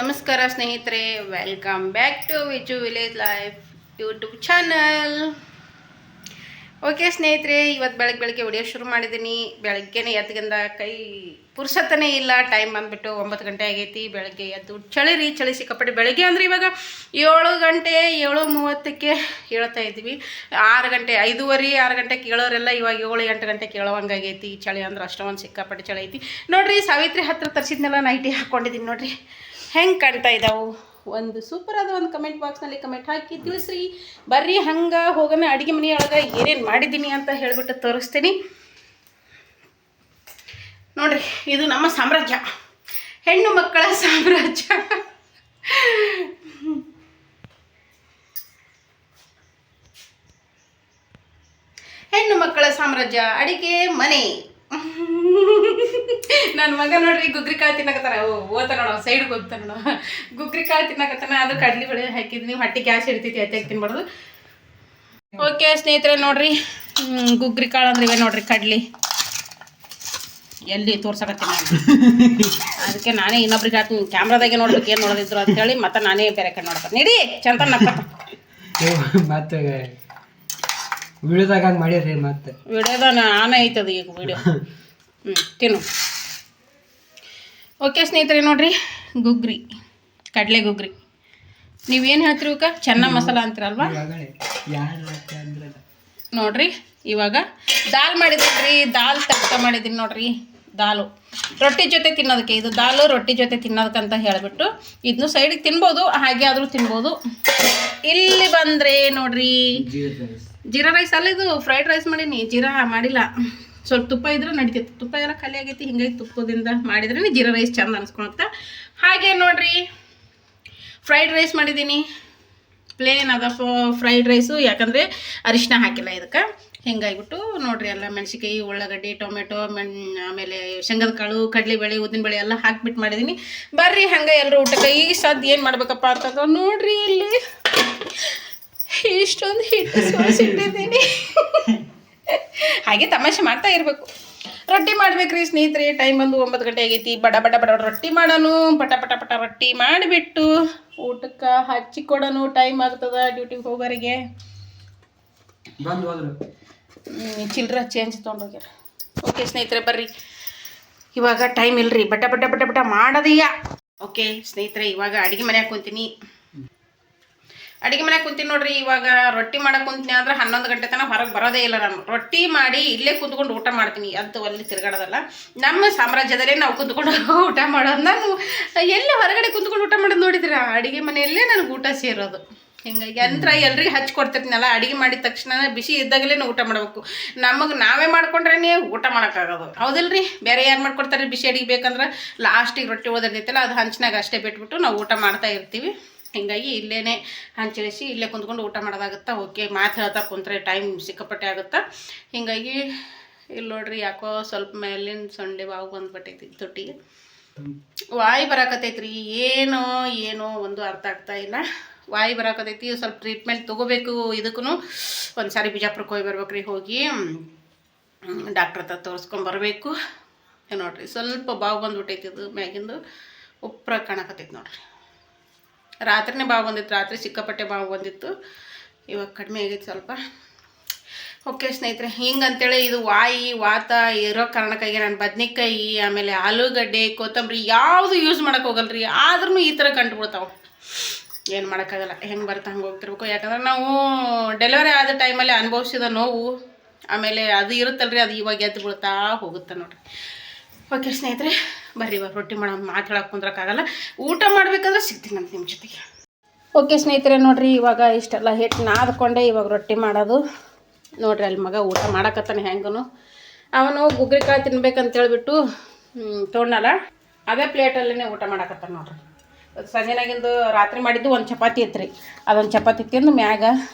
ನಮಸ್ಕಾರ ಸ್ನೇಹಿತರೆ, welcome back to Viju village life YouTube channel. Okay ಸ್ನೇಹಿತರೆ, ಇವತ್ತು ಬೆಳಗ್ಗೆ ವಿಡಿಯೋ ಶುರು ಮಾಡಿದ್ದೀನಿ. ಬೆಳಗ್ಗೆನೇ ಎದ್ದಿಂದ ಕೈ ಪುರ್ಸತ್ತನೇ ಇಲ್ಲ. ಟೈಮ್ ಬಂದುಬಿಟ್ಟು 9 ಗಂಟೆ ಆಗೈತಿ. ಬೆಳಗ್ಗೆ ಎದ್ದು ಚಳಿ ಸಿಕ್ಕಾಪಟ್ಟೆ. ಬೆಳಗ್ಗೆ ಅಂದರೆ ಇವಾಗ 7 ಗಂಟೆ 7:30ಕ್ಕೆ ಹೇಳ್ತಾ ಇದ್ವಿ. 6 ಗಂಟೆ 5:30 6 ಗಂಟೆಗೆ ಕೇಳೋರೆಲ್ಲ ಇವಾಗ 7-8 ಗಂಟೆಗೆ ಕೇಳೋವಂಗಾಗೈತಿ. ಚಳಿ ಅಂದ್ರೆ ಅಷ್ಟೊಂದು ಸಿಕ್ಕಾಪಟ್ಟೆ ಚಳಿ ಐತಿ. ನೋಡಿರಿ, ಸಾವಿತ್ರಿ ಹತ್ರ ತರಿಸಿದ್ನೆಲ್ಲ ನೈಟಿ ಹಾಕ್ಕೊಂಡಿದ್ದೀನಿ. ನೋಡಿರಿ ಹೆಂಗೆ ಕಾಣ್ತಾ ಇದ್ದಾವೆ. ಒಂದು ಸೂಪರ್ ಆದ ಒಂದು ಕಮೆಂಟ್ ಬಾಕ್ಸ್ನಲ್ಲಿ ಕಮೆಂಟ್ ಹಾಕಿ ತಿಳಿಸ್ರಿ. ಬರ್ರಿ ಹಂಗೆ ಹೋಗೋಣ ಅಡುಗೆ ಮನೆಯೊಳಗೆ ಏನೇನು ಮಾಡಿದ್ದೀನಿ ಅಂತ ಹೇಳಿಬಿಟ್ಟು ತೋರಿಸ್ತೀನಿ. ನೋಡ್ರಿ, ಇದು ನಮ್ಮ ಸಾಮ್ರಾಜ್ಯ, ಹೆಣ್ಣು ಮಕ್ಕಳ ಸಾಮ್ರಾಜ್ಯ. ಹೆಣ್ಣು ಮಕ್ಕಳ ಸಾಮ್ರಾಜ್ಯ ಅಡಿಗೆ ಮನೆ. ನನ್ನ ಮಗ ನೋಡ್ರಿ ಗುಗ್ರಿ ಕಾಳು ತಿನ್ನಕತ್ತಾನ. ಓದ್ತ ನೋಡ, ಸೈಡ್ಗೆ ಹೋಗ್ತಾನ ನೋಡ. ಗುಗ್ರಿ ಕಾಳು ತಿನ್ನಕತ್ತಾನ. ಅದು ಕಡ್ಲಿ ಬೆಳೆ ಹಾಕಿದ್ನಿ. ಹೊಟ್ಟೆ ಗ್ಯಾಸ್ ಹಿಡಿತೈತಿ, ಹೆಚ್ಚಾಗಿ ತಿನ್ಬಾರ್ದು. ಓಕೆ ಸ್ನೇಹಿತರೆ, ನೋಡ್ರಿ ಗುಗ್ರಿ ಕಾಳು ಅಂದ್ರೆ ಇವೆ ನೋಡ್ರಿ. ಕಡ್ಲಿ ಎಲ್ಲಿ ತೋರ್ಸಕತ್ತೀನಿ, ಅದಕ್ಕೆ ನಾನೇ ಇನ್ನೊಬ್ರಿಗೆ ಹಾಕ್ತೀನಿ. ಕ್ಯಾಮ್ರಾದಾಗೆ ನೋಡ್ಬೇಕು ಏನು ನೋಡೋದಿದ್ರು ಅಂತೇಳಿ ಮತ್ತೆ ನಾನೇ ಬೇರೆ ಕಡೆ ನೋಡ್ತೀನಿ. ನಡಿ ಚಂದ ಮತ್ತೆ ವಿಡಿಯೋದಾಗ ಹಂಗೆ ಮಾಡಿರಿ. ಮತ್ತೆ ವಿಡಿಯೋದ ನಾನೇ ಐತದ ಈಗ ವಿಡಿಯೋ. ತಿನ್ನು. ಓಕೆ ಸ್ನೇಹಿತರೆ, ನೋಡ್ರಿ ಗುಗ್ರಿ, ಕಡಲೆ ಗುಗ್ರಿ. ನೀವೇನು ಹೇಳ್ತೀರಿ ಇವಕ್ಕೆ? ಚೆನ್ನ ಮಸಾಲ ಅಂತೀರಲ್ವಾ? ನೋಡ್ರಿ, ಇವಾಗ ದಾಲ್ ಮಾಡಿದ್ದೀನಿ. ದಾಲ್ ತಡ್ಕ ಮಾಡಿದ್ದೀನಿ ನೋಡ್ರಿ. ದಾಲು ರೊಟ್ಟಿ ಜೊತೆ ತಿನ್ನೋದಕ್ಕೆ. ಇದು ದಾಲು ರೊಟ್ಟಿ ಜೊತೆ ತಿನ್ನೋದಕ್ಕಂತ ಹೇಳಿಬಿಟ್ಟು ಇದನ್ನು ಸೈಡಿಗೆ ತಿನ್ಬೋದು, ಹಾಗೆ ಆದರೂ ತಿನ್ಬೋದು. ಇಲ್ಲಿ ಬಂದರೆ ನೋಡ್ರಿ, ಜೀರಾ ರೈಸ್ ಅಲ್ಲ, ಇದು ಫ್ರೈಡ್ ರೈಸ್ ಮಾಡೀನಿ. ಜೀರಾ ಮಾಡಿಲ್ಲ. ಸ್ವಲ್ಪ ತುಪ್ಪ ಇದ್ರೆ ನಡಿತೈತಿ. ತುಪ್ಪ ಎಲ್ಲ ಖಾಲಿ ಆಗೈತಿ. ಹಿಂಗಾಗಿ ತುಪ್ಪದಿಂದ ಮಾಡಿದ್ರೆ ಜೀರಾ ರೈಸ್ ಚಂದ ಅನ್ಸ್ಕೊಳುತ್ತೆ. ಹಾಗೆ ನೋಡ್ರಿ, ಫ್ರೈಡ್ ರೈಸ್ ಮಾಡಿದ್ದೀನಿ. ಪ್ಲೇನ್ ಅದ ಫ್ರೈಡ್ ರೈಸು, ಯಾಕಂದರೆ ಅರಿಶಿನ ಹಾಕಿಲ್ಲ ಇದಕ್ಕೆ. ಹಿಂಗಾಗಿಬಿಟ್ಟು ನೋಡ್ರಿ, ಎಲ್ಲ ಮೆಣಸಿಕಾಯಿ, ಉಳ್ಳಾಗಡ್ಡಿ, ಟೊಮೆಟೊ, ಆಮೇಲೆ ಶೇಂಗದ ಕಾಳು, ಕಡಲೆಬೇಳೆ, ಉದ್ದಿನಬೇಳೆ ಎಲ್ಲ ಹಾಕ್ಬಿಟ್ಟು ಮಾಡಿದ್ದೀನಿ. ಬರ್ರಿ ಹಂಗೆ ಎಲ್ಲರೂ ಊಟಕ್ಕೆ. ಈಗ ಸದ್ದು ಏನು ಮಾಡ್ಬೇಕಪ್ಪ ಅಂತಂದ್ರೆ ನೋಡ್ರಿ, ಇಲ್ಲಿ ಇಷ್ಟೊಂದು ಹಿಟ್ಟು ಸೋಸಿಟ್ಟಿದ್ದೀನಿ. ಹಾಗೆ ತಮಾಷೆ ಮಾಡ್ತಾ ಇರಬೇಕು. ರೊಟ್ಟಿ ಮಾಡ್ಬೇಕ್ರಿ ಸ್ನೇಹಿತರೆ. ಟೈಮ್ ಬಂದು 9 ಗಂಟೆ ಆಗೈತಿ. ಬಡ ರೊಟ್ಟಿ ಮಾಡೋನು. ಪಟ ರೊಟ್ಟಿ ಮಾಡಿಬಿಟ್ಟು ಊಟಕ್ಕೆ ಹಚ್ಚಿಕೊಡೋನು. ಟೈಮ್ ಆಗ್ತದ ಡ್ಯೂಟಿಗೆ ಹೋಗೋರಿಗೆ. ಚಿಲ್ಡ್ರ ಚೇಂಜ್ ತೊಗೊಂಡೋಗ್ಯಾರ. ಓಕೆ ಸ್ನೇಹಿತರೆ, ಬರ್ರಿ. ಇವಾಗ ಟೈಮ್ ಇಲ್ರಿ, ಬಟ ಮಾಡೋದೀಯ. ಓಕೆ ಸ್ನೇಹಿತರೆ, ಇವಾಗ ಅಡುಗೆ ಮನೆಯಾಗ ಕುಂತೀನಿ. ನೋಡ್ರಿ. ಇವಾಗ ರೊಟ್ಟಿ ಮಾಡಕ್ಕೆ ಕುಂತೀನಿ ಅಂದ್ರೆ 11 ಗಂಟೆ ತನಕ ಹೊರಗೆ ಬರೋದೇ ಇಲ್ಲ. ನಾನು ರೊಟ್ಟಿ ಮಾಡಿ ಇಲ್ಲೇ ಕುಂತ್ಕೊಂಡು ಊಟ ಮಾಡ್ತೀನಿ. ಅದು ಅಲ್ಲಿ ತಿರ್ಗಾಡೋದಲ್ಲ. ನಮ್ಮ ಸಾಮ್ರಾಜ್ಯದಲ್ಲೇ ನಾವು ಕುಂತ್ಕೊಂಡು ಊಟ ಮಾಡೋದು. ನಾನು ಎಲ್ಲಿ ಹೊರಗಡೆ ಕುಂತ್ಕೊಂಡು ಊಟ ಮಾಡೋದು ನೋಡಿದ್ರೆ ಅಡುಗೆ ಮನೆಯಲ್ಲೇ ನನಗೆ ಊಟ ಸೇರೋದು. ಹಿಂಗಾಗಿ ಯಂತ್ರ ಎಲ್ರಿಗೆ ಹಚ್ಕೊಡ್ತಿರ್ತೀನಲ್ಲ, ಅಡುಗೆ ಮಾಡಿದ ತಕ್ಷಣ ಬಿಸಿ ಇದ್ದಾಗಲೇ ಊಟ ಮಾಡಬೇಕು. ನಮಗೆ ನಾವೇ ಮಾಡ್ಕೊಂಡ್ರೆ ಊಟ ಮಾಡೋಕ್ಕಾಗೋದು, ಹೌದಿಲ್ರಿ? ಬೇರೆ ಯಾರು ಮಾಡ್ಕೊಡ್ತಾರೆ? ಬಿಸಿ ಅಡುಗೆ ಬೇಕಂದ್ರೆ ಲಾಸ್ಟಿಗೆ ರೊಟ್ಟಿ ಓದಿರ್ತೈತಲ್ಲ, ಅದು ಹಂಚಿನಾಗ ಅಷ್ಟೇ ಬಿಟ್ಬಿಟ್ಟು ನಾವು ಊಟ ಮಾಡ್ತಾ ಇರ್ತೀವಿ. ಹಿಂಗಾಗಿ ಇಲ್ಲೇ ಹಂಚಿಳಿಸಿ ಇಲ್ಲೇ ಕುಂತ್ಕೊಂಡು ಊಟ ಮಾಡೋದಾಗುತ್ತಾ. ಓಕೆ, ಮಾತು ಹೇಳ್ತಾ ಕುಂತ್ರೆ ಟೈಮ್ ಸಿಕ್ಕಾಪಟ್ಟೆ ಆಗುತ್ತಾ. ಹಿಂಗಾಗಿ ಇಲ್ಲಿ ನೋಡ್ರಿ, ಯಾಕೋ ಸ್ವಲ್ಪ ಮೇಲಿನ ಸೊಂಡೆ ಬಾವು ಬಂದ್ಬಿಟ್ಟೈತಿ ತೊಟ್ಟಿಗೆ. ವಾಯಿ ಬರಾಕತ್ತೈತ್ರಿ. ಏನೋ ಒಂದು ಅರ್ಥ ಆಗ್ತಾ ಇಲ್ಲ. ವಾಯಿ ಬರಾಕತ್ತೈತಿ. ಸ್ವಲ್ಪ ಟ್ರೀಟ್ಮೆಂಟ್ ತೊಗೋಬೇಕು. ಇದಕ್ಕೂ ಒಂದು ಸಾರಿ ಬಿಜಾಪುರಕ್ಕೆ ಹೋಗಿ ಬರ್ಬೇಕ್ರಿ. ಹೋಗಿ ಡಾಕ್ಟ್ರ್ ಹತ್ರ ತೋರಿಸ್ಕೊಂಬರ್ಬೇಕು. ನೋಡ್ರಿ, ಸ್ವಲ್ಪ ಬಾವು ಬಂದ್ಬಿಟ್ಟೈತಿ. ಇದು ಮ್ಯಾಗಿಂದು ಉಪ್ರ ಕಾಣಕತ್ತೈತಿ ನೋಡ್ರಿ. ರಾತ್ರಿನೇ ಬಾವು ಬಂದಿತ್ತು. ರಾತ್ರಿ ಸಿಕ್ಕಾಪಟ್ಟೆ ಬಾವು ಬಂದಿತ್ತು. ಇವಾಗ ಕಡಿಮೆ ಆಗೈತೆ ಸ್ವಲ್ಪ. ಓಕೆ ಸ್ನೇಹಿತರೆ, ಹಿಂಗಂತೇಳಿ ಇದು ವಾತ ಇರೋ ಕಾರಣಕ್ಕಾಗಿ ನಾನು ಬದ್ನೆಕಾಯಿ, ಆಮೇಲೆ ಆಲೂಗಡ್ಡೆ, ಕೊತ್ತಂಬರಿ ಯಾವುದು ಯೂಸ್ ಮಾಡೋಕೆ ಹೋಗಲ್ರಿ. ಆದ್ರೂ ಈ ಥರ ಕಂಡುಬಿಡ್ತಾವೆ. ಏನು ಮಾಡೋಕ್ಕಾಗಲ್ಲ. ಹೆಂಗೆ ಬರುತ್ತೆ ಹಂಗೆ ಹೋಗ್ತಿರ್ಬೇಕು. ಯಾಕಂದ್ರೆ ನಾವು ಡೆಲಿವರಿ ಆದ ಟೈಮಲ್ಲಿ ಅನುಭವಿಸಿದ ನೋವು, ಆಮೇಲೆ ಅದು ಇರುತ್ತಲ್ರಿ, ಅದು ಇವಾಗ ಎದ್ದು ಬೀಳ್ತಾ ಹೋಗುತ್ತೆ ನೋಡ್ರಿ. ಓಕೆ ಸ್ನೇಹಿತರೆ, ಬರ್ರಿ ಇವಾಗ ರೊಟ್ಟಿ ಮಾಡೋ ಮಾತಾಡೋಕೆ ಕುಂದ್ರಕ್ಕಾಗಲ್ಲ. ಊಟ ಮಾಡಬೇಕಾದ್ರೆ ಸಿಗ್ತೀನಿ ಅಂತ ನಿಮ್ಮ ಜೊತೆಗೆ. ಓಕೆ ಸ್ನೇಹಿತರೆ, ನೋಡಿರಿ, ಇವಾಗ ಇಷ್ಟೆಲ್ಲ ಹಿಟ್ಟು ನಾದ್ಕೊಂಡೆ ಇವಾಗ ರೊಟ್ಟಿ ಮಾಡೋದು. ನೋಡಿರಿ, ಅಲ್ಲಿ ಮಗ ಊಟ ಮಾಡಕತ್ತಾನೆ. ಹೆಂಗೂ ಅವನು ಗುಗ್ರಿ ಕಾಳು ತಿನ್ಬೇಕಂತ ಹೇಳ್ಬಿಟ್ಟು ತೊಗೊಂಡಲ್ಲ, ಅದೇ ಪ್ಲೇಟಲ್ಲೇ ಊಟ ಮಾಡಕತ್ತಾನೆ ನೋಡ್ರಿ. ಸಂಜೆನಾಗಿಂದು ರಾತ್ರಿ ಮಾಡಿದ್ದು ಒಂದು ಚಪಾತಿ ಐತ್ರಿ. ಅದೊಂದು ಚಪಾತಿ ತಿಂದು ಮ್ಯಾಗ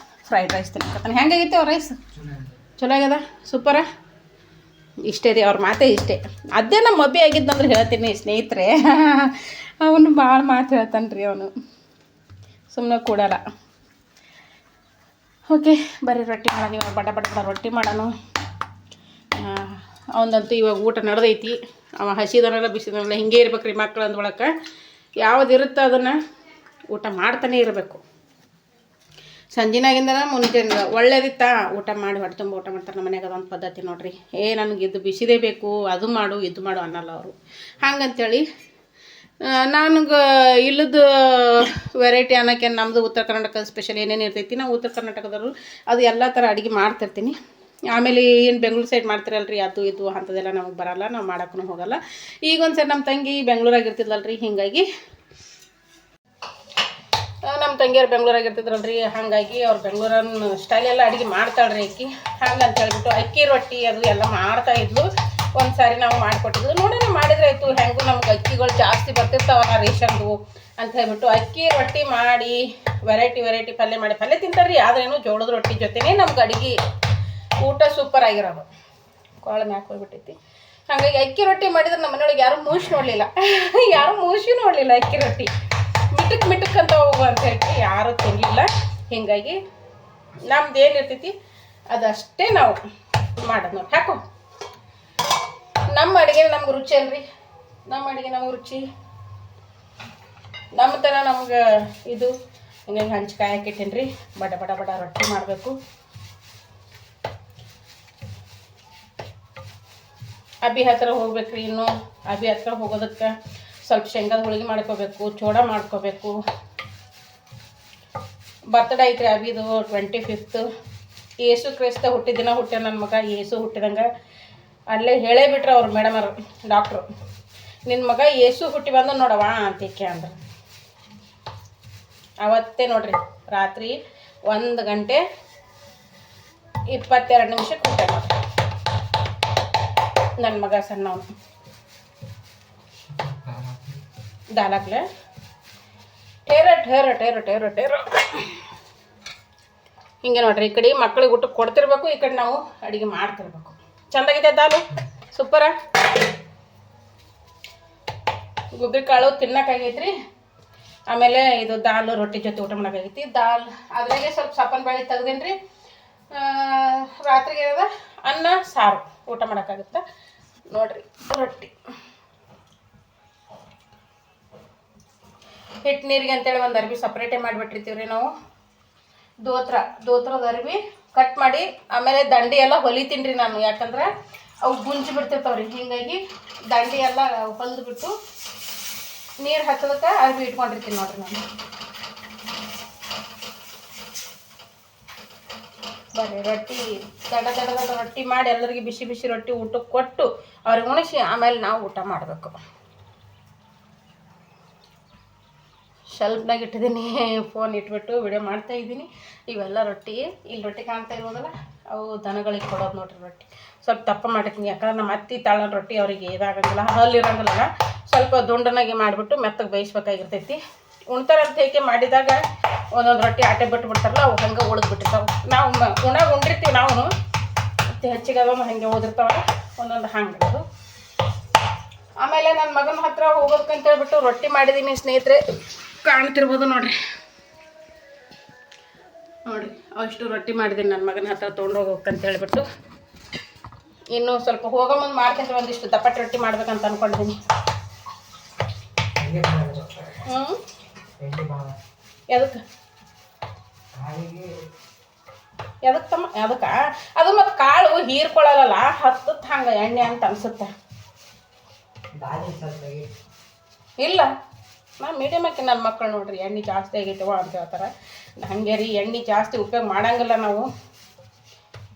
ಫ್ರೈಡ್ ರೈಸ್ ತಿನ್ಕತ್ತಾನೆ. ಹೆಂಗಾಗೈತೆ ಅವ್ರ ರೈಸ್? ಚಲೋ ಆಗ್ಯದ, ಸೂಪರ. ಇಷ್ಟೇ ರೀ, ಅವ್ರ ಮಾತೇ ಇಷ್ಟೇ. ಅದೇ ನಮ್ಮ ಮಬ್ಬಿ ಆಗಿದ್ದಂದ್ರೆ ಹೇಳ್ತೀನಿ ಸ್ನೇಹಿತರೆ. ಅವನು ಭಾಳ ಮಾತು ಹೇಳ್ತಾನೆ ರೀ. ಅವನು ಸುಮ್ಮನೆ ಕೂಡಲ್ಲ. ಓಕೆ, ಬರ್ರಿ ರೊಟ್ಟಿ ಮಾಡೋಣ. ಇವಾಗ ಬಡ ರೊಟ್ಟಿ ಮಾಡೋಣ. ಅವನಂತೂ ಇವಾಗ ಊಟ ನಡೆದೈತಿ. ಅವ ಹಸಿದನಲ್ಲ ಬಿಸಿದನಲ್ಲ ಹಿಂಗೆ ಇರ್ಬೇಕು ರೀ ಮಕ್ಳು ಅಂದ್ಕೊಳಕ್ಕೆ. ಯಾವುದಿರುತ್ತೋ ಅದನ್ನು ಊಟ ಮಾಡ್ತಾನೆ ಇರಬೇಕು. ಸಂಜಿನಾಗಿಂದ ಮುಂಜಾನೆ ಒಳ್ಳೇದಿತ್ತಾ ಊಟ ಮಾಡಿ ಹೊಟ್ಟೆ ತುಂಬ ಊಟ ಮಾಡ್ತಾರೆ. ನಮ್ಮ ಮನ್ಯಾಗ ಅದೊಂದು ಪದ್ಧತಿ ನೋಡ್ರಿ. ನನಗೆ ಇದು ಬಿಸಿದೇ ಬೇಕು, ಅದು ಮಾಡು ಇದು ಮಾಡು ಅನ್ನಲ್ಲ ಅವರು. ಹಂಗಂತೇಳಿ ನನಗೆ ಇಲ್ಲದ ವೆರೈಟಿ ಅನ್ನೋಕ್ಕೆ ನಮ್ಮದು ಉತ್ತರ ಕರ್ನಾಟಕದ ಸ್ಪೆಷಲ್ ಏನೇನು ಇರ್ತೈತಿ, ನಾವು ಉತ್ತರ ಕರ್ನಾಟಕದವರು ಅದು ಎಲ್ಲ ಥರ ಅಡುಗೆ ಮಾಡ್ತಿರ್ತೀನಿ. ಆಮೇಲೆ ಏನು ಬೆಂಗಳೂರು ಸೈಡ್ ಮಾಡ್ತಿರಲ್ರಿ ಅದು ಇದು ಅಂಥದ್ದೆಲ್ಲ ನಮಗೆ ಬರಲ್ಲ, ನಾವು ಮಾಡೋಕ್ಕೂ ಹೋಗಲ್ಲ. ಈಗ ಒಂದು ಸರಿ ನಮ್ಮ ತಂಗಿ ಬೆಂಗಳೂರಾಗಿರ್ತಿದ್ಲಲ್ರಿ, ಹೀಗಾಗಿ ನಮ್ಮ ತಂಗಿಯವ್ರು ಬೆಂಗಳೂರಾಗಿರ್ತಿದ್ರಲ್ರಿ, ಹಾಗಾಗಿ ಅವ್ರು ಬೆಂಗಳೂರನ್ನ ಸ್ಟೈಲೆಲ್ಲ ಅಡುಗೆ ಮಾಡ್ತಾಳ್ರಿ ಆಕಿ. ಹಂಗಂತ ಹೇಳ್ಬಿಟ್ಟು ಅಕ್ಕಿ ರೊಟ್ಟಿ ಅದು ಎಲ್ಲ ಮಾಡ್ತಾಯಿದ್ಲು. ಒಂದು ಸಾರಿ ನಾವು ಮಾಡಿಕೊಟ್ಟಿದ್ಲು. ನೋಡೋಣ ಮಾಡಿದ್ರೆ ಆಯಿತು, ಹೆಂಗೂ ನಮ್ಗೆ ಅಕ್ಕಿಗಳು ಜಾಸ್ತಿ ಬರ್ತಿರ್ತಾವಲ್ಲ ರೇಷನ್ದು ಅಂತ ಹೇಳ್ಬಿಟ್ಟು ಅಕ್ಕಿ ರೊಟ್ಟಿ ಮಾಡಿ ವೆರೈಟಿ ಪಲ್ಯ ಮಾಡಿ ಪಲ್ಯ ತಿಂತಾರ್ರಿ. ಆದ್ರೇನು ಜೋಳದ ರೊಟ್ಟಿ ಜೊತೆನೇ ನಮ್ಗೆ ಅಡುಗೆ ಊಟ ಸೂಪರ್ ಆಗಿರೋದು. ಕೋಳ ಮ್ಯಾಕೆ ಹೋಗ್ಬಿಟ್ಟೈತಿ. ಹಾಗಾಗಿ ಅಕ್ಕಿ ರೊಟ್ಟಿ ಮಾಡಿದ್ರೆ ನಮ್ಮ ಮನೆಯೊಳಗೆ ಯಾರೂ ಮೂಸಿ ನೋಡಲಿಲ್ಲ, ಯಾರೂ ಮೂಸಿ ನೋಡಲಿಲ್ಲ. ಅಕ್ಕಿ ರೊಟ್ಟಿ ಮಿಟಕ್ ಅಂತ ಹೋಗು ಅಂತ ಹೇಳಿ ಯಾರೂ ತಿನ್ನಲಿಲ್ಲ. ಹೀಗಾಗಿ ನಮ್ದು ಏನಿರ್ತೈತಿ ಅದಷ್ಟೇ ನಾವು ಮಾಡೋದು ನೋಡಿ. ಹಾಕು ನಮ್ಮ ಅಡುಗೆ ನಮ್ಗೆ ರುಚಿ ಅಲ್ರಿ, ನಮ್ಮ ಅಡುಗೆ ನಮ್ಗೆ ರುಚಿ, ನಮ್ಮ ಥರ ನಮ್ಗೆ ಇದು ಹಿಂಗಾಗಿ ಹಂಚ್ಕಾಯಿ ಹಾಕಿಟ್ಟೇನಿ ರೀ. ಬಡ ಬಡ ಬಡ ರೊಟ್ಟಿ ಮಾಡಬೇಕು. ಅಬ್ಬಿ ಹತ್ರ ಹೋಗ್ಬೇಕ್ರಿ. ಇನ್ನು ಅಬ್ಬಿ ಹತ್ರ ಹೋಗೋದಕ್ಕೆ ಸ್ವಲ್ಪ ಶೇಂಗಾದ ಹೋಳಿಗೆ ಮಾಡ್ಕೋಬೇಕು, ಚೂಡ ಮಾಡ್ಕೋಬೇಕು. ಬರ್ತ್ಡೇ ಐತ್ರಿ ಅಬಿದು 25th. ಏಸು ಕ್ರೈಸ್ತ ಹುಟ್ಟಿದ ದಿನ ಹುಟ್ಟ್ಯ ನನ್ನ ಮಗ. ಏಸು ಹುಟ್ಟಿದಂಗೆ ಅಲ್ಲೇ ಹೇಳೇ ಬಿಟ್ರು ಅವ್ರು ಮೇಡಮರು, ಡಾಕ್ಟ್ರು, ನಿನ್ನ ಮಗ ಏಸು ಹುಟ್ಟಿ ಬಂದು ನೋಡವ ಅಂತಿಕೆ ಅಂದ್ರು. ಅವತ್ತೇ ನೋಡ್ರಿ ರಾತ್ರಿ 1:22 ಹುಟ್ಟ ನೋಡ್ರಿ ನನ್ನ ಮಗ ಸಣ್ಣವನು. ದಾಲಾಕ್ಲೆ ಟೇರ ಹಿಂಗೆ ನೋಡ್ರಿ. ಈ ಕಡೆ ಮಕ್ಳಿಗೆ ಊಟ ಕೊಡ್ತಿರ್ಬೇಕು, ಈ ಕಡೆ ನಾವು ಅಡುಗೆ ಮಾಡ್ತಿರ್ಬೇಕು. ಚಂದಾಗಿದೆ ದಾಲು, ಸೂಪರ. ಗುಗ್ರಿ ಕಾಳು ತಿನ್ನೋಕ್ಕಾಗೈತ್ರಿ. ಆಮೇಲೆ ಇದು ದಾಲು ರೊಟ್ಟಿ ಜೊತೆ ಊಟ ಮಾಡೋಕ್ಕಾಗೈತಿ. ದಾಲ್ ಅದ್ರಾಗೆ ಸ್ವಲ್ಪ ಸಪ್ಪನ ಬೇಳೆ ತೆಗ್ದೇನಿ ರೀ. ರಾತ್ರಿಗೆ ಇರೋದ ಅನ್ನ ಸಾರು ಊಟ ಮಾಡೋಕ್ಕಾಗುತ್ತೆ ನೋಡ್ರಿ. ರೊಟ್ಟಿ ಹಿಟ್ಟು ನೀರಿಗೆ ಅಂತೇಳಿ ಒಂದು ಅರ್ಬಿ ಸಪ್ರೇಟೇ ಮಾಡಿಬಿಟ್ಟಿರ್ತೀವಿ ರೀ ನಾವು. ದೋತ್ರದ ಅರ್ಬಿ ಕಟ್ ಮಾಡಿ ಆಮೇಲೆ ದಂಡಿ ಎಲ್ಲ ಹೊಲಿತೀನಿ ರೀ ನಾನು. ಯಾಕಂದ್ರೆ ಅವು ಗುಂಜಿ ಬಿಡ್ತಿರ್ತಾವ್ರಿ. ಹೀಗಾಗಿ ದಂಡಿ ಎಲ್ಲ ಹೊಲಿದ್ಬಿಟ್ಟು ನೀರು ಹಚ್ಚೋದಕ್ಕೆ ಅರ್ಬಿ ಇಟ್ಕೊಂಡಿರ್ತೀನಿ ನೋಡ್ರಿ ನಾನು. ಬರ್ರಿ ರೊಟ್ಟಿ ದಡ ರೊಟ್ಟಿ ಮಾಡಿ ಎಲ್ಲರಿಗೆ ಬಿಸಿ ರೊಟ್ಟಿ ಊಟಕ್ಕೆ ಕೊಟ್ಟು ಅವ್ರಿಗೆ ಉಣಿಸಿ ಆಮೇಲೆ ನಾವು ಊಟ ಮಾಡಬೇಕು. ಶೆಲ್ಫ್ನಾಗ ಇಟ್ಟಿದ್ದೀನಿ, ಫೋನ್ ಇಟ್ಬಿಟ್ಟು ವಿಡಿಯೋ ಮಾಡ್ತಾಯಿದ್ದೀನಿ. ಇವೆಲ್ಲ ರೊಟ್ಟಿ, ಇಲ್ಲಿ ರೊಟ್ಟಿ ಕಾಣ್ತಾ ಇರೋದಲ್ಲ ಅವು ದನಗಳಿಗೆ ಕೊಡೋದು ನೋಡ್ರಿ. ರೊಟ್ಟಿ ಸ್ವಲ್ಪ ದಪ್ಪ ಮಾಡಿರ್ತೀನಿ, ಯಾಕಂದ್ರೆ ನಮ್ಮ ಅತ್ತಿ ತಾಳನ ರೊಟ್ಟಿ ಅವರಿಗೆ ಇದಾಗಂಗಿಲ್ಲ, ಹಲ್ಲಿರಂಗಿಲ್ಲ. ಸ್ವಲ್ಪ ದುಂಡನಾಗಿ ಮಾಡಿಬಿಟ್ಟು ಮೆತ್ತಗೆ ಬೇಯಿಸ್ಬೇಕಾಗಿರ್ತೈತಿ. ಉಣ್ತಾರಂತ ಹೇಗೆ ಮಾಡಿದಾಗ ಒಂದೊಂದು ರೊಟ್ಟಿ ಆಟೆ ಬಿಟ್ಬಿಡ್ತಾರಲ್ಲ, ಅವು ಹಂಗೆ ಉಳಿದ್ಬಿಟ್ಟಿರ್ತಾವೆ. ನಾವು ಉಂಡಿರ್ತೀವಿ, ನಾವು ಹೆಚ್ಚಿಗೆ ಅದೊಂದು ಹಾಗೆ ಓದಿರ್ತಾವಲ್ಲ ಒಂದೊಂದು ಹಂಗೆ ಅದು. ಆಮೇಲೆ ನನ್ನ ಮಗನ ಹತ್ರ ಹೋಗೋದಕ್ಕಂತ ಹೇಳ್ಬಿಟ್ಟು ರೊಟ್ಟಿ ಮಾಡಿದ್ದೀನಿ ಸ್ನೇಹಿತರೆ, ಕಾಣ್ತಿರ್ಬೋದು ನೋಡ್ರಿ. ಅಷ್ಟು ರೊಟ್ಟಿ ಮಾಡಿದ್ದೀನಿ ನನ್ನ ಮಗನ ಹತ್ರ ತೊಗೊಂಡೋಗ್ಬೇಕಂತ ಹೇಳ್ಬಿಟ್ಟು. ಇನ್ನು ಸ್ವಲ್ಪ ಹೋಗೋ ಮುಂದೆ ಮಾಡ್ತೀನಿ, ಒಂದಿಷ್ಟು ದಪ್ಪಟ್ಟು ರೊಟ್ಟಿ ಮಾಡ್ಬೇಕಂತ ಅಂದ್ಕೊಂಡಿದ್ದೀನಿ. ಎದಕ್ಕೆ ತಮ್ಮ ಅದಕ್ಕೆ ಅದು ಮತ್ತು ಕಾಳು ಹೀರ್ಕೊಳ್ಳಲ್ಲ, ಹತ್ತತ್ತು ಹಂಗೆ ಎಣ್ಣೆ ಅಂತ ಅನ್ಸುತ್ತೆ. ಇಲ್ಲ ನಾನು ಮೀಡಿಯಮ್ ಹಾಕಿ ನನ್ನ ಮಕ್ಕಳು ನೋಡ್ರಿ ಎಣ್ಣೆ ಜಾಸ್ತಿ ಆಗೈತವ ಅಂತ ಹೇಳ್ತಾರೆ. ಹಾಗೆ ರೀ, ಎಣ್ಣೆ ಜಾಸ್ತಿ ಉಪಯೋಗ ಮಾಡಂಗಿಲ್ಲ ನಾವು.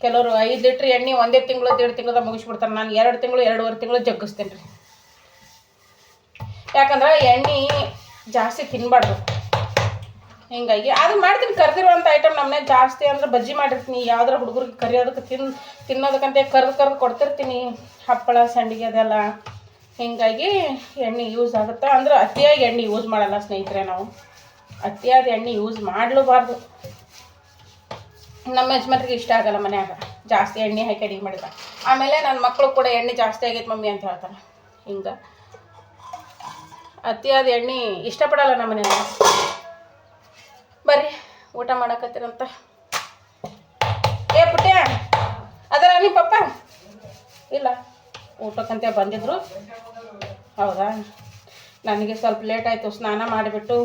ಕೆಲವರು 5 ಲೀಟ್ರ್ ಎಣ್ಣೆ ಒಂದೇ ತಿಂಗಳು 1.5 ತಿಂಗಳದ ಮುಗಿಸ್ಬಿಡ್ತಾರೆ. ನಾನು 2 ತಿಂಗಳು 2.5 ತಿಂಗಳು ಜಗ್ಗಿಸ್ತೇನೆ ರೀ. ಯಾಕಂದ್ರೆ ಎಣ್ಣೆ ಜಾಸ್ತಿ ತಿನ್ನಬಾರ್ದು. ಹಿಂಗಾಗಿ ಅದು ಮಾಡ್ತೀನಿ. ಕರೆದಿರುವಂಥ ಐಟಮ್ ನಮ್ಮನೆ ಜಾಸ್ತಿ ಅಂದ್ರೆ ಬಜ್ಜಿ ಮಾಡಿರ್ತೀನಿ. ಯಾವ್ದಾರ ಹುಡುಗರಿಗೆ ಕರಿಯೋದಕ್ಕೆ ತಿನ್ನೋದಕ್ಕಂತೆ ಕರೆದು ಕೊಡ್ತಿರ್ತೀನಿ. ಹಪ್ಪಳ ಸಂಡಿಗೆ ಅದೆಲ್ಲ. ಹೀಗಾಗಿ ಎಣ್ಣೆ ಯೂಸ್ ಆಗುತ್ತೆ. ಅಂದ್ರೆ ಅತಿಯಾಗಿ ಎಣ್ಣೆ ಯೂಸ್ ಮಾಡಲ್ಲ ಸ್ನೇಹಿತರೆ. ನಾವು ಅತಿಯಾದ ಎಣ್ಣೆ ಯೂಸ್ ಮಾಡಲೂಬಾರ್ದು. ನಮ್ಮ ಯಜಮಾನ್ರಿಗೆ ಇಷ್ಟ ಆಗಲ್ಲ ಮನ್ಯಾಗ ಜಾಸ್ತಿ ಎಣ್ಣೆ ಹಾಕಿ ಅಡುಗೆ ಮಾಡಿದ. ಆಮೇಲೆ ನನ್ನ ಮಕ್ಕಳು ಕೂಡ ಎಣ್ಣೆ ಜಾಸ್ತಿ ಆಗೈತೆ ಮಮ್ಮಿ ಅಂತ ಹೇಳ್ತಾರೆ. ಹಿಂಗೆ ಅತಿಯಾದ ಎಣ್ಣೆ ಇಷ್ಟಪಡಲ್ಲ ನಮ್ಮ ಮನೆಯಲ್ಲ. ಬರ್ರಿ ಊಟ ಮಾಡಕತ್ತೀರಂತ. ಏ ಪುಟ್ಯ ಅದರ ನಿಮ್ಮ ಪಪ್ಪ ಇಲ್ಲ ಊಟಕ್ಕಂತೆ ಬಂದಿದ್ರು. ಹೌದಾ, ನನಗೆ ಸ್ವಲ್ಪ ಲೇಟ್ ಆಯಿತು, ಸ್ನಾನ ಮಾಡಿಬಿಟ್ಟು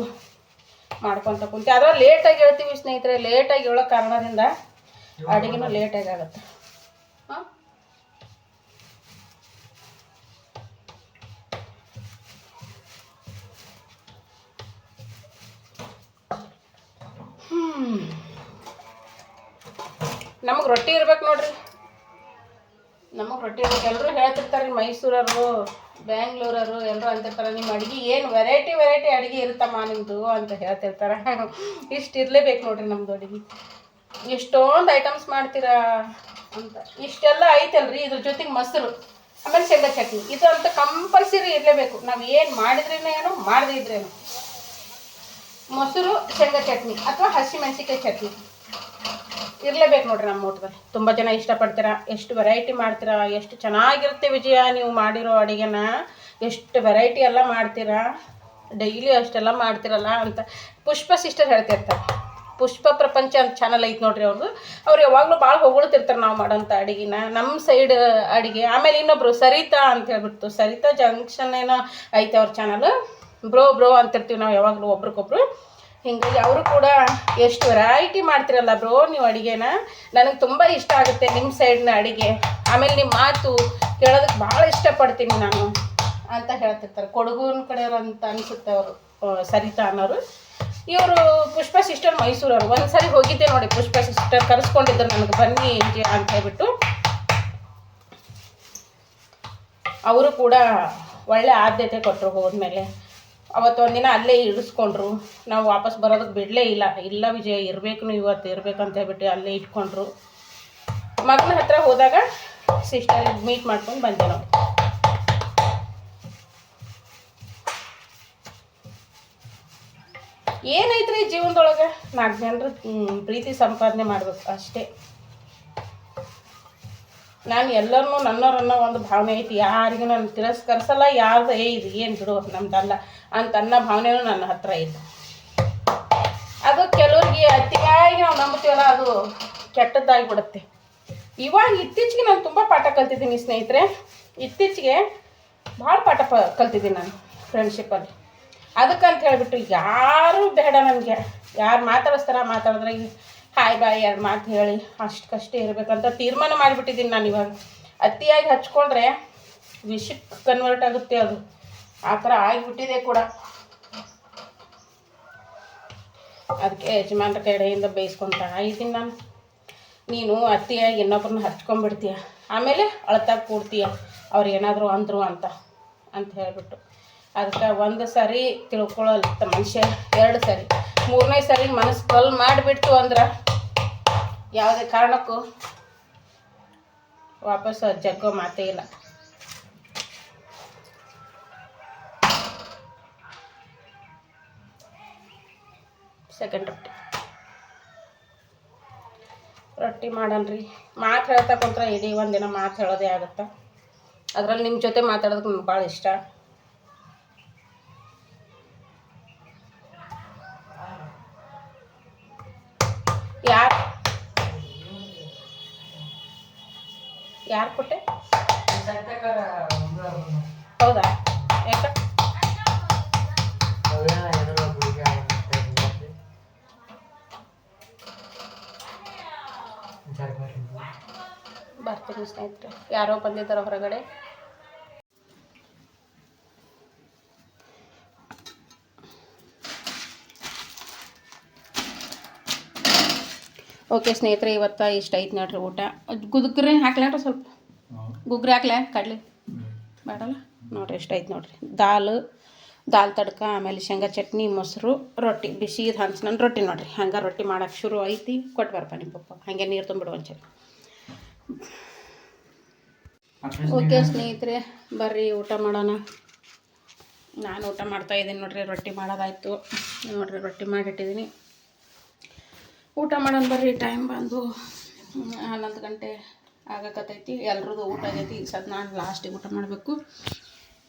ಮಾಡ್ಕೊತ ಕುಂತೆ. ಆದರೆ ಲೇಟಾಗಿ ಹೇಳ್ತೀವಿ ಸ್ನೇಹಿತರೆ, ಲೇಟಾಗಿ ಹೇಳೋ ಕಾರಣದಿಂದ ಅಡುಗೆನೂ ಲೇಟಾಗಿ ಆಗುತ್ತೆ. ಹಾಂ, ನಮಗೆ ರೊಟ್ಟಿ ಇರ್ಬೇಕು ನೋಡ್ರಿ, ನಮಗೆ ರೊಟ್ಟಿ ಇರ್ಬೇಕು. ಎಲ್ಲರೂ ಹೇಳ್ತಿರ್ತಾರೆ, ಮೈಸೂರವರು, ಬ್ಯಾಂಗ್ಳೂರವರು ಎಲ್ಲರೂ ಅಂತಿರ್ತಾರೆ, ನಿಮ್ಮ ಅಡುಗೆ ಏನು ವೆರೈಟಿ ಅಡುಗೆ ಇರುತ್ತಮ್ಮ ನಿಮ್ಮದು ಅಂತ ಹೇಳ್ತಿರ್ತಾರೆ. ಇಷ್ಟು ಇರಲೇಬೇಕು ನೋಡ್ರಿ ನಮ್ಮದು ಅಡುಗೆ. ಎಷ್ಟೊಂದು ಐಟಮ್ಸ್ ಮಾಡ್ತೀರಾ ಅಂತ. ಇಷ್ಟೆಲ್ಲ ಐತಲ್ರಿ, ಇದ್ರ ಜೊತೆಗೆ ಮೊಸರು, ಆಮೇಲೆ ಶೇಂಗಾ ಚಟ್ನಿ, ಇದು ಅಂತ ಕಂಪಲ್ಸರಿ ಇರಲೇಬೇಕು. ನಾವು ಏನು ಮಾಡಿದ್ರೇನು ಮಾಡದೇ ಇದ್ರೇನು ಮೊಸರು, ಶೇಂಗಾ ಚಟ್ನಿ ಅಥವಾ ಹಸಿಮೆಣಸಿಕಾಯಿ ಚಟ್ನಿ ಇರಲೇಬೇಕು ನೋಡ್ರಿ ನಮ್ಮ ಊಟದಲ್ಲಿ. ತುಂಬ ಜನ ಇಷ್ಟಪಡ್ತೀರಾ, ಎಷ್ಟು ವೆರೈಟಿ ಮಾಡ್ತೀರಾ, ಎಷ್ಟು ಚೆನ್ನಾಗಿರುತ್ತೆ ವಿಜಯ ನೀವು ಮಾಡಿರೋ ಅಡುಗೆನ, ಎಷ್ಟು ವೆರೈಟಿ ಎಲ್ಲ ಮಾಡ್ತೀರಾ, ಡೈಲಿ ಅಷ್ಟೆಲ್ಲ ಮಾಡ್ತೀರಲ್ಲ ಅಂತ ಪುಷ್ಪ ಸಿಸ್ಟರ್ ಹೇಳ್ತಿರ್ತಾರೆ. ಪುಷ್ಪ ಪ್ರಪಂಚ ಅಂತ ಚಾನಲ್ ಐತೆ ನೋಡ್ರಿ ಅವ್ರದ್ದು. ಅವ್ರು ಯಾವಾಗಲೂ ಭಾಳ ಹೊಗಳ್ತಿರ್ತಾರೆ ನಾವು ಮಾಡೋಂಥ ಅಡುಗೆನ, ನಮ್ಮ ಸೈಡ್ ಅಡುಗೆ. ಆಮೇಲೆ ಇನ್ನೊಬ್ರು ಸರಿತಾ ಅಂತ ಹೇಳ್ಬಿಟ್ಟು, ಸರಿತಾ ಜಂಕ್ಷನ್ ಏನೋ ಐತೆ ಅವ್ರ ಚಾನಲ್, ಬ್ರೋ ಅಂತಿರ್ತೀವಿ ನಾವು ಯಾವಾಗಲೂ ಒಬ್ರಿಗೊಬ್ರು. ಹೀಗಾಗಿ ಅವರು ಕೂಡ ಎಷ್ಟು ವೆರೈಟಿ ಮಾಡ್ತಿರಲ್ಲ ಬ್ರೋ ನೀವು ಅಡುಗೆನ, ನನಗೆ ತುಂಬ ಇಷ್ಟ ಆಗುತ್ತೆ ನಿಮ್ಮ ಸೈಡ್ನ ಅಡುಗೆ. ಆಮೇಲೆ ನಿಮ್ಮ ಮಾತು ಕೇಳೋದಕ್ಕೆ ಭಾಳ ಇಷ್ಟಪಡ್ತೀನಿ ನಾನು ಅಂತ ಹೇಳ್ತಿರ್ತಾರೆ. ಕೊಡಗೂನ ಕಡೆಯವರು ಅಂತ ಅನಿಸುತ್ತೆ ಅವರು, ಸರಿತಾ ಅನ್ನೋರು. ಇವರು ಪುಷ್ಪ ಸಿಸ್ಟರ್ ಮೈಸೂರವರು. ಒಂದು ಸರಿ ಹೋಗಿದ್ದೆ ನೋಡಿ, ಪುಷ್ಪ ಸಿಸ್ಟರ್ ಕರೆಸ್ಕೊಂಡಿದ್ರು ನನಗೆ, ಬನ್ನಿ ಅಂತ ಹೇಳ್ಬಿಟ್ಟು. ಅವರು ಕೂಡ ಒಳ್ಳೆ ಆದ್ಯತೆ ಕೊಟ್ಟರು. ಹೋದ್ಮೇಲೆ ಅವತ್ತು ಒಂದಿನ ಅಲ್ಲೇ ಇಳಿಸ್ಕೊಂಡ್ರು. ನಾವು ವಾಪಸ್ ಬರೋದಕ್ಕೆ ಬಿಡಲೇ ಇಲ್ಲ ವಿಜಯ ಇರಬೇಕು, ನೀವು ಇವತ್ತು ಇರಬೇಕಂತ ಹೇಳ್ಬಿಟ್ಟು ಅಲ್ಲೇ ಇಟ್ಕೊಂಡ್ರು. ಮಗನ ಹತ್ರ ಹೋದಾಗ ಸಿಸ್ಟರ್ ಮೀಟ್ ಮಾಡ್ಕೊಂಡು ಬಂದೆ ನಾವು. ಏನೈತ್ರಿ ಜೀವನದೊಳಗೆ, 4 ಜನರು ಪ್ರೀತಿ ಸಂಪಾದನೆ ಮಾಡ್ಬೇಕು ಅಷ್ಟೇ. ನಾನು ಎಲ್ಲರನ್ನೂ ನನ್ನವರನ್ನ ಒಂದು ಭಾವನೆ ಐತಿ, ಯಾರಿಗೂ ನಾನು ತಿರಸ್ಕರಿಸಲ್ಲ. ಯಾರ್ದು ಇದು ಏನು ಬಿಡು ನಮ್ದಲ್ಲ ಅಂತ ಅನ್ನೋ ಭಾವನೆಯೂ ನನ್ನ ಹತ್ರ ಇಲ್ಲ. ಅದು ಕೆಲವ್ರಿಗೆ ಅತಿಯಾಗಿ ನಾವು ನಂಬ್ತೀವಲ್ಲ, ಅದು ಕೆಟ್ಟದ್ದಾಗಿಬಿಡುತ್ತೆ. ಇವಾಗ ಇತ್ತೀಚೆಗೆ ನಾನು ತುಂಬ ಪಾಠ ಕಲ್ತಿದ್ದೀನಿ ಸ್ನೇಹಿತರೆ. ಇತ್ತೀಚೆಗೆ ಭಾಳ ಪಾಠ ಕಲ್ತಿದ್ದೀನಿ ನಾನು ಫ್ರೆಂಡ್ಶಿಪ್ಪಲ್ಲಿ. ಅದಕ್ಕಂತ ಹೇಳ್ಬಿಟ್ಟು ಯಾರೂ ಬೇಡ ನನಗೆ. ಯಾರು ಮಾತಾಡಿದ್ರೆ ಹಾಯ್ ಬಾಯ್ 2 ಮಾತು ಹೇಳಿ ಅಷ್ಟಕ್ಕಷ್ಟೇ ಇರಬೇಕಂತ ತೀರ್ಮಾನ ಮಾಡಿಬಿಟ್ಟಿದ್ದೀನಿ ನಾನು. ಇವಾಗ ಅತಿಯಾಗಿ ಹಚ್ಕೊಂಡ್ರೆ ವಿಷಕ್ಕೆ ಕನ್ವರ್ಟ್ ಆಗುತ್ತೆ, ಅದು ಆ ಥರ ಆಗಿಬಿಟ್ಟಿದೆ ಕೂಡ. ಅದಕ್ಕೆ ಯಜಮಾನ್ರ ಕಡೆಯಿಂದ ಬೇಯಿಸ್ಕೊತಾ ಇದ್ದೀನಿ ನಾನು. ನೀನು ಅತಿಯಾಗಿ ಇನ್ನೊಬ್ಬರನ್ನ ಹಚ್ಕೊಂಡ್ಬಿಡ್ತೀಯ, ಆಮೇಲೆ ಅಳ್ತಾ ಕೂಡ್ತೀಯ ಅವ್ರು ಏನಾದರೂ ಅಂದರು ಅಂತ ಹೇಳ್ಬಿಟ್ಟು. ಅದಕ್ಕೆ 1 ಸಾರಿ ತಿಳ್ಕೊಳ್ಳಲ್ಲ ಮನುಷ್ಯ, 2 ಸಾರಿ 3ನೇ ಸಾರಿ ಮನಸ್ಸು ಕಲ್ ಮಾಡಿಬಿಡ್ತು ಅಂದ್ರೆ ಯಾವುದೇ ಕಾರಣಕ್ಕೂ ವಾಪಸ್ ಜಗ್ಗೋ ಮಾತೇ ಇಲ್ಲ. ಸೆಕೆಂಡ್ ರೊಟ್ಟಿ ಮಾಡನ್ರಿ. ಮಾತು ಹೇಳ್ತಾ ಕುಂತ್ರೆ ಇಡೀ ಒಂದಿನ ಮಾತು ಹೇಳೋದೇ ಆಗುತ್ತೆ. ಅದರಲ್ಲಿ ನಿಮ್ಮ ಜೊತೆ ಮಾತಾಡೋದಕ್ಕೆ ನನಗೆ ಭಾಳ ಇಷ್ಟ. ಯಾರು ಕೊಟ್ಟೆ? ಹೌದಾ? ಯಾಕ ಬರ್ತೀನಿ ಸ್ನೇಹಿತರೆ. ಯಾರೋ ಬಂದಿದ್ದಾರೆ ಹೊರಗಡೆ. ಓಕೆ ಸ್ನೇಹಿತರೆ, ಇವತ್ತು ಇಷ್ಟ ಐತೆ ನೋಡ್ರಿ ಊಟ. ಗುಗ್ರಿ ಹಾಕ್ಲಾರ, ಸ್ವಲ್ಪ ಗುಗ್ರಿ ಹಾಕ್ಲ, ಕಡ್ಲಿ ಬೇಡಲ್ಲ ನೋಡ್ರಿ. ಇಷ್ಟ ಐತೆ ನೋಡ್ರಿ. ದಾಲ್ ತಡ್ಕ, ಆಮೇಲೆ ಶೇಂಗಾ ಚಟ್ನಿ, ಮೊಸರು, ರೊಟ್ಟಿ, ಬಿಸಿದು ಹಂಚ್ನ ರೊಟ್ಟಿ ನೋಡ್ರಿ. ಹಂಗೆ ರೊಟ್ಟಿ ಮಾಡೋಕೆ ಶುರು ಐತಿ. ಕೊಟ್ಟು ಬರ್ಪ ನಿಮ್ಮ ಪಪ್ಪ, ಹಾಗೆ ನೀರು ತುಂಬಿಡು ಒಂಚೂರು. ಓಕೆ ಸ್ನೇಹಿತರೆ, ಬರ್ರಿ ಊಟ ಮಾಡೋಣ. ನಾನು ಊಟ ಮಾಡ್ತಾಯಿದ್ದೀನಿ ನೋಡ್ರಿ. ರೊಟ್ಟಿ ಮಾಡೋದಾಯ್ತು ನೋಡ್ರಿ, ರೊಟ್ಟಿ ಮಾಡಿಟ್ಟಿದ್ದೀನಿ. ಊಟ ಮಾಡೋಣ ಬರ್ರಿ. ಟೈಮ್ ಬಂದು 11 ಗಂಟೆ ಆಗಕತ್ತೈತಿ. ಎಲ್ರದ್ದು ಊಟ ಆಗೈತಿ. ಈಗ ಸದ್ ನಾನು ಲಾಸ್ಟಿಗೆ ಊಟ ಮಾಡಬೇಕು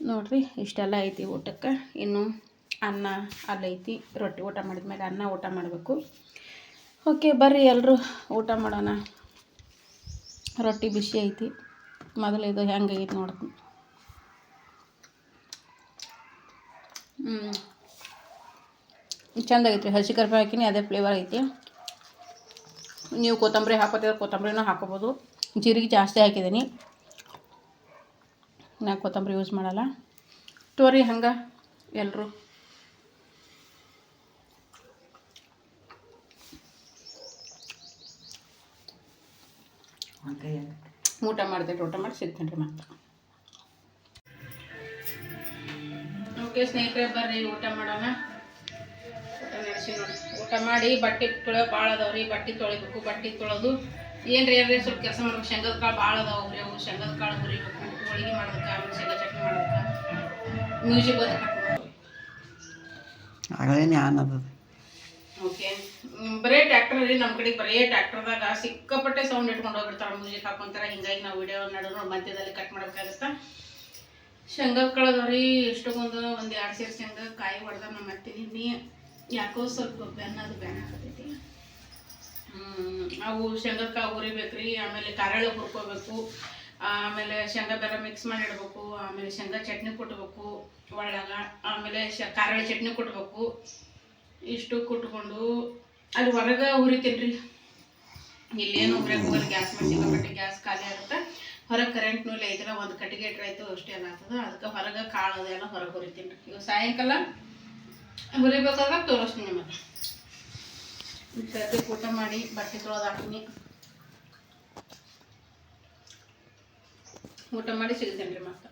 ನೋಡ್ರಿ. ಇಷ್ಟೆಲ್ಲ ಐತಿ ಊಟಕ್ಕೆ. ಇನ್ನು ಅನ್ನ ಅಲ್ಲೈತಿ. ರೊಟ್ಟಿ ಊಟ ಮಾಡಿದ್ಮೇಲೆ ಅನ್ನ ಊಟ ಮಾಡಬೇಕು. ಓಕೆ ಬರ್ರಿ ಎಲ್ಲರೂ ಊಟ ಮಾಡೋಣ. ರೊಟ್ಟಿ ಬಿಸಿ ಐತಿ. ಮೊದಲು ಇದು ಹೆಂಗೈತಿ ನೋಡ್ತೀನಿ. ಚಂದ ಆಗೈತಿ. ಹಸಿ ಕರಿಬೇವು ಹಾಕಿನಿ, ಅದೇ ಫ್ಲೇವರ್ ಐತಿ. ನೀವು ಕೊತ್ತಂಬರಿ ಹಾಕೋತಿದ್ರೆ ಕೊತ್ತಂಬರಿನೂ ಹಾಕೋಬೋದು. ಜೀರಿಗೆ ಜಾಸ್ತಿ ಹಾಕಿದ್ದೀನಿ, ನಾ ಕೊತ್ತಂಬರಿ ಯೂಸ್ ಮಾಡಲ್ಲ. ತೋರಿ ಹಂಗೆ ಎಲ್ಲರೂ ಊಟ ಮಾಡ್ತೇನೆ. ಊಟ ಮಾಡಿ ಸಿಗ್ತೇನೆ ರೀ ಮತ್ತೆ. ಓಕೆ ಸ್ನೇಹಿತರೆ, ಬರ್ರಿ ಊಟ ಮಾಡೋಣ. ಊಟ ನಡೆಸಿ ನೋಡಿ. ಊಟ ಮಾಡಿ ಬಟ್ಟೆ ತೊಳೆಯೋ ಭಾಳ ಅದಾವ್ರಿ. ಬಟ್ಟೆ ತೊಳಿಬೇಕು. ಬಟ್ಟೆ ತೊಳೆದು ಏನ್ರಿ ಸ್ವಲ್ಪ ಕೆಲಸ ಮಾಡ್ಬೇಕು. ಶೇಂಗದ ಕಾಳು ಭಾಳ ಅದಾವ್ರಿ. ಅವು ಶೇಂಗದ ಕಾಳು ಹುರಿಬೇಕು, ಹೋಳಿಗೆ ಮಾಡೋದಕ್ಕೆ, ಆಮೇಲೆ ಶೇಂಗಾ ಚಟ್ನಿ ಮಾಡೋದಕ್ಕೆ, ಮ್ಯೂಸಿಕ್ ಆಗಲೇನೆ ಆನ್ ಅದ. ಓಕೆ, ಬರೇ ಟ್ಯಾಕ್ಟರ್ ರೀ ನಮ್ಮ ಕಡೆ. ಬರೇ ಟ್ಯಾಕ್ಟರ್ದಾಗ ಸಿಕ್ಕಾಪಟ್ಟೆ ಸೌಂಡ್ ಇಟ್ಕೊಂಡು ಹೋಗ್ಬಿಡ್ತಾರೆ, ಮ್ಯೂಸಿಕ್ ಹಾಕೊಂತಾರೆ. ಹಿಂಗಾಗಿ ನಾವು ವಿಡಿಯೋ ನಡುವ ಮಧ್ಯದಲ್ಲಿ ಕಟ್ ಮಾಡಬೇಕಾಗತ್ತೆ. ಶೇಂಗಾ ಕಾಳದವ್ರಿ ಎಷ್ಟೊಂದು ಒಂದು 2 ಸೇರು ಶೇಂಗಾ ಕಾಯಿ ಹೊಡೆದ ನಮ್ಮ ಅತ್ತಿನಿ. ಯಾಕೋ ಸ್ವಲ್ಪ ಬೆನ್ನ ಹಾಕತೈತಿ. ಅವು ಶೇಂಗದ ಕಾಳು ಹುರಿಬೇಕ್ರಿ. ಆಮೇಲೆ ಕರಳೆ ಹುರ್ಕೋಬೇಕು. ಆಮೇಲೆ ಶೇಂಗಾ ಬೆಲ್ಲ ಮಿಕ್ಸ್ ಮಾಡಿ ಇಡಬೇಕು. ಆಮೇಲೆ ಶೇಂಗಾ ಚಟ್ನಿ ಕುಟ್ಬೇಕು ಒಳ್ಳಾಗ. ಆಮೇಲೆ ಕರಳೆ ಚಟ್ನಿ ಕುಟ್ಬೇಕು. ಇಷ್ಟು ಕುಟ್ಕೊಂಡು ಅಲ್ಲಿ ಹೊರಗೆ ಹುರಿತೀನಿ ರೀ. ಇಲ್ಲೇನು ಹುರಿಯಕ್ಕೆ ಹೋಗಲ್ಲ, ಗ್ಯಾಸ್ ಮೇಲೆ ಸಿಕ್ಕಾಪಟ್ಟೆ ಗ್ಯಾಸ್ ಖಾಲಿ ಆಗುತ್ತೆ. ಹೊರಗೆ ಕರೆಂಟ್ ನೂಲೆ ಐತಿಲ್ಲ, ಒಂದು ಕಟ್ಟಿಗೆ ಇಟ್ಟರೆ ಆಯ್ತು, ಅಷ್ಟೇ ಎಲ್ಲ ಆಗ್ತದೆ. ಅದಕ್ಕೆ ಹೊರಗೆ ಕಾಳು ಅದೆಲ್ಲ ಹೊರಗೆ ಹುರಿತೀನಿ ರೀ. ಇವಾಗ ಸಾಯಂಕಾಲ ಹುರಿಬೇಕಾದ್ರೆ ತೋರಿಸ್ತೀನಿ ಮತ್ತೆ. ಸದ್ಯಕ್ಕೆ ಊಟ ಮಾಡಿ ಬಟ್ಟೆ ತೊಳೆದು ಹಾಕ್ತೀನಿ. ಊಟ ಮಾಡಿ ಸಿಗ್ತೇನೆ ರೀ ಮತ್ತೆ.